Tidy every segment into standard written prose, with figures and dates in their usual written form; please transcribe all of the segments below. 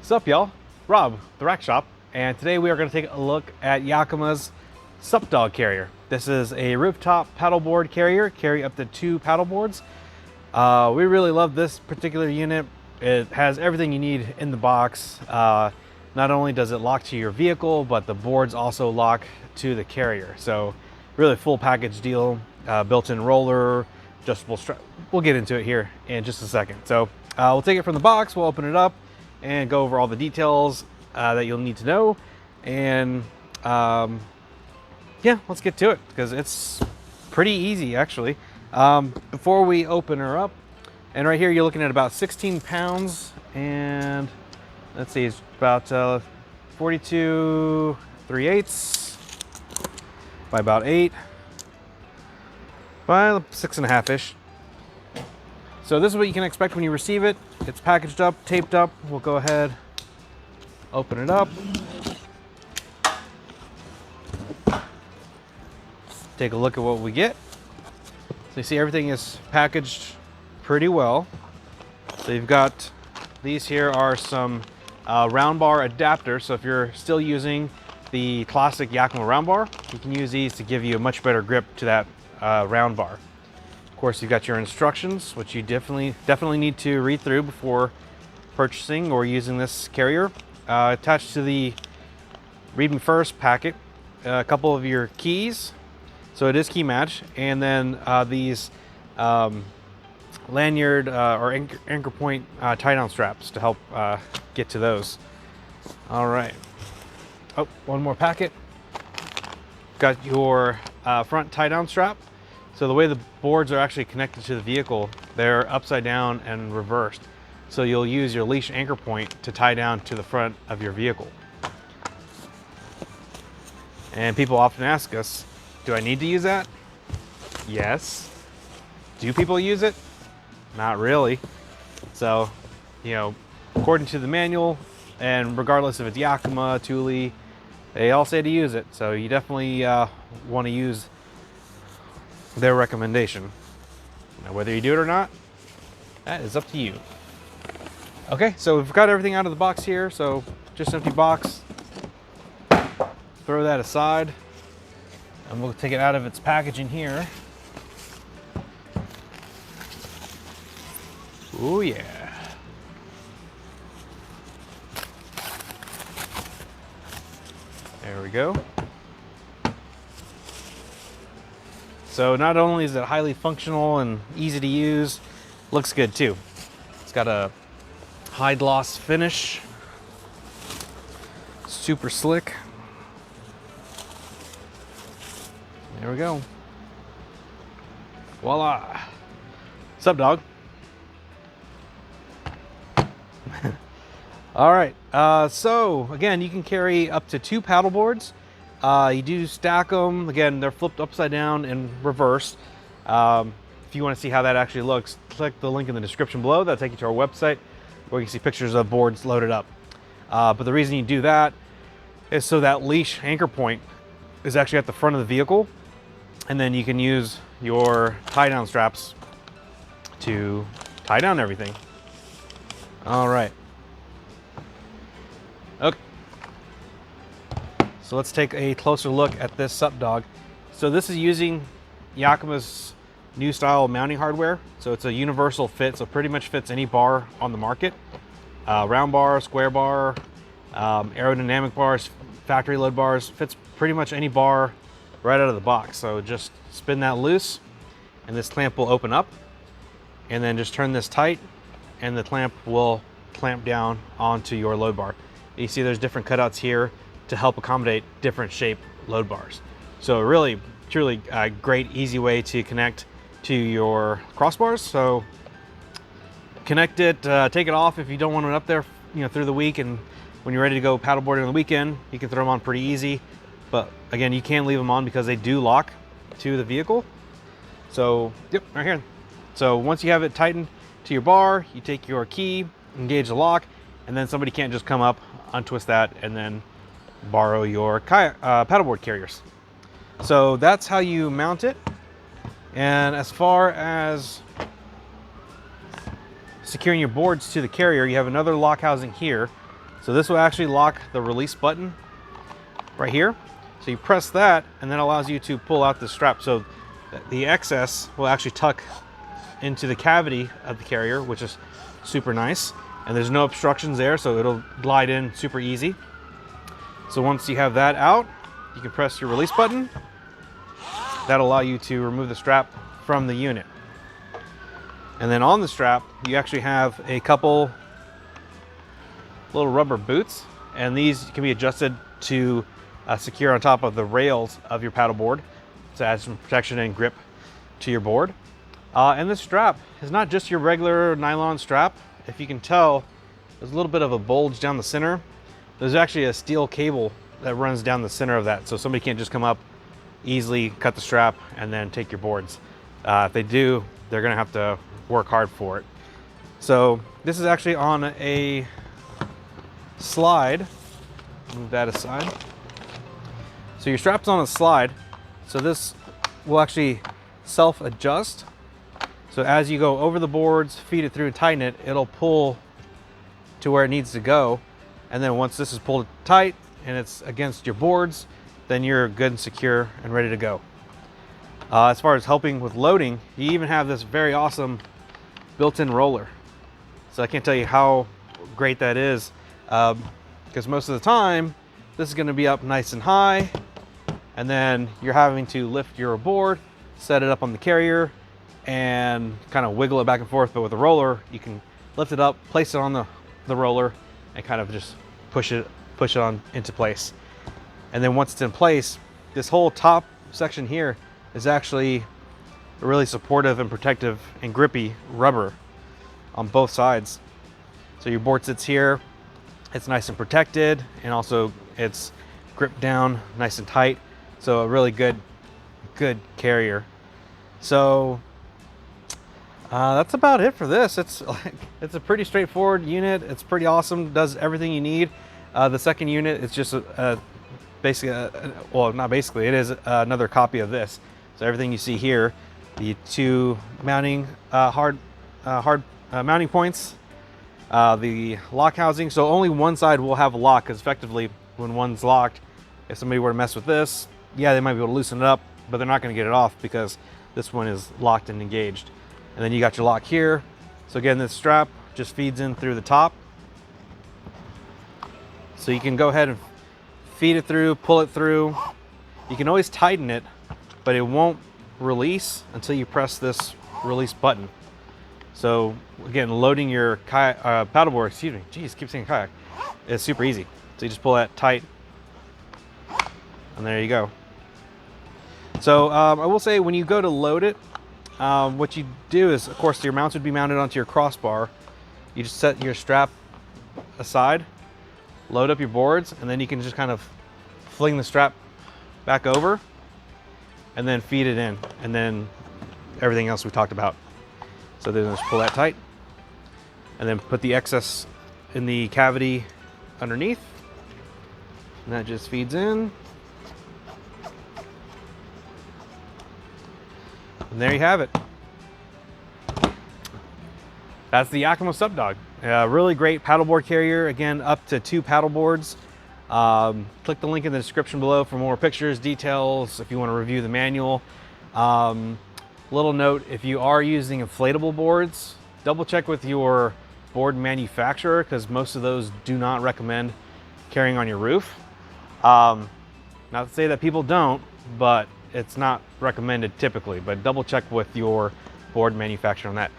Sup y'all, Rob, the Rack Shop, and today we are going to take a look at Yakima's SUPDawg carrier. This is a rooftop paddleboard carrier, carry up to 2 paddleboards. We really love this particular unit. It has everything you need in the box. Not only does it lock to your vehicle, but the boards also lock to the carrier. So really full package deal, built-in roller, adjustable strap. We'll get into it here in just a second. So we'll take it from the box, we'll open it up and go over all the details that you'll need to know. And yeah, let's get to it because it's pretty easy actually. Before we open her up, and right here you're looking at about 16 pounds and let's see, it's about 42 3/8 by about 8 by 6.5-ish. So this is what you can expect when you receive it. It's packaged up, taped up. We'll go ahead, open it up. Take a look at what we get. So you see everything is packaged pretty well. So you've got, these here are some round bar adapters. So if you're still using the classic Yakima round bar, you can use these to give you a much better grip to that round bar. Of course, you've got your instructions, which you definitely need to read through before purchasing or using this carrier. Attached to the Read Me First packet, a couple of your keys. So it is key match, and then these lanyard or anchor point tie-down straps to help get to those. All right. Oh, one more packet. Got your front tie-down strap. So the way the boards are actually connected to the vehicle, they're upside down and reversed. So you'll use your leash anchor point to tie down to the front of your vehicle. And people often ask us, do I need to use that? Yes. Do people use it? Not really. So, you know, according to the manual, and regardless if it's Yakima, Thule, they all say to use it. So you definitely want to use their recommendation. Now, whether you do it or not, that is up to you. Okay, so we've got everything out of the box here. So just empty box. Throw that aside. And we'll take it out of its packaging here. Oh yeah. There we go. So not only is it highly functional and easy to use, looks good too. It's got a high gloss finish. Super slick. There we go. Voila. SUPDawg. All right. So again, you can carry up to 2 paddle boards. You do stack them. Again, they're flipped upside down and reversed. If you want to see how that actually looks, click the link in the description below. That'll take you to our website where you can see pictures of boards loaded up. But the reason you do that is so that leash anchor point is actually at the front of the vehicle. And then you can use your tie-down straps to tie down everything. All right. Okay. So let's take a closer look at this SUPDawg. So this is using Yakima's new style mounting hardware. So it's a universal fit, so pretty much fits any bar on the market. Round bar, square bar, aerodynamic bars, factory load bars, fits pretty much any bar right out of the box. So just spin that loose and this clamp will open up, and then just turn this tight and the clamp will clamp down onto your load bar. You see there's different cutouts here to help accommodate different shape load bars. So really, truly a great, easy way to connect to your crossbars. So connect it, take it off if you don't want it up there, you know, through the week, and when you're ready to go paddleboarding on the weekend, you can throw them on pretty easy. But again, you can leave them on because they do lock to the vehicle. So, yep, right here. So once you have it tightened to your bar, you take your key, engage the lock, and then somebody can't just come up, untwist that, and then borrow your paddleboard carriers. So that's how you mount it. And as far as securing your boards to the carrier, you have another lock housing here So this will actually lock the release button right here. So you press that, and that allows you to pull out the strap. So the excess will actually tuck into the cavity of the carrier, which is super nice. And there's no obstructions there, so it'll glide in super easy. So once you have that out, you can press your release button. That'll allow you to remove the strap from the unit. And then on the strap, you actually have a couple little rubber boots, and these can be adjusted to secure on top of the rails of your paddleboard to add some protection and grip to your board. And the strap is not just your regular nylon strap. If you can tell, there's a little bit of a bulge down the center. There's actually a steel cable that runs down the center of that, so somebody can't just come up, easily cut the strap, and then take your boards. If they do, they're gonna have to work hard for it. So this is actually on a slide. Move that aside. So your strap's on a slide, so this will actually self-adjust. So as you go over the boards, feed it through and tighten it, it'll pull to where it needs to go. And then once this is pulled tight and it's against your boards, then you're good and secure and ready to go. As far as helping with loading, you even have this very awesome built-in roller. So I can't tell you how great that is, because most of the time, this is gonna be up nice and high, and then you're having to lift your board, set it up on the carrier, and kind of wiggle it back and forth. But with a roller, you can lift it up, place it on the roller, and kind of just push it on into place. And then once it's in place, this whole top section here is actually a really supportive and protective and grippy rubber on both sides. So your board sits here, it's nice and protected, and also it's gripped down nice and tight. So a really good carrier. So that's about it for this. It's a pretty straightforward unit. It's pretty awesome, does everything you need. The second unit is just basically, well, not basically, it is another copy of this. So everything you see here, the two mounting mounting points, the lock housing. So only one side will have a lock, because effectively when one's locked, if somebody were to mess with this, yeah, they might be able to loosen it up, but they're not going to get it off because this one is locked and engaged. And then you got your lock here. So again, this strap just feeds in through the top. So you can go ahead and feed it through, pull it through. You can always tighten it, but it won't release until you press this release button. So again, loading your paddleboard, excuse me, geez, keep saying kayak, is super easy. So you just pull that tight, and there you go. So I will say, when you go to load it, what you do is, of course, your mounts would be mounted onto your crossbar. You just set your strap aside, load up your boards, and then you can just kind of fling the strap back over and then feed it in, and then everything else we talked about. So then just pull that tight and then put the excess in the cavity underneath, and that just feeds in. And there you have it. That's the Yakima SUPDawg. Really great paddleboard carrier. Again, up to 2 paddleboards. Click the link in the description below for more pictures, details, if you want to review the manual. Little note, if you are using inflatable boards, double check with your board manufacturer, because most of those do not recommend carrying on your roof. Not to say that people don't, but it's not recommended typically, but double check with your board manufacturer on that.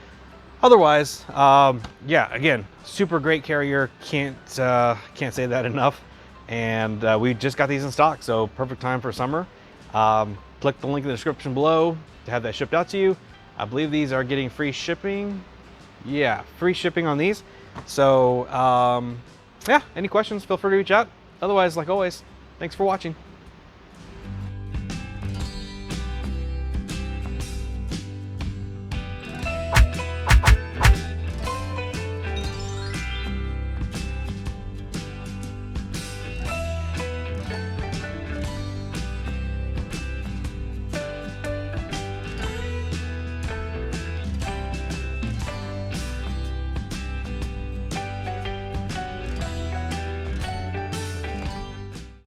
Otherwise, yeah, again, super great carrier. Can't say that enough. And we just got these in stock, so perfect time for summer. Click the link in the description below to have that shipped out to you. I believe these are getting free shipping. Yeah, free shipping on these. So yeah, any questions, feel free to reach out. Otherwise, like always, thanks for watching.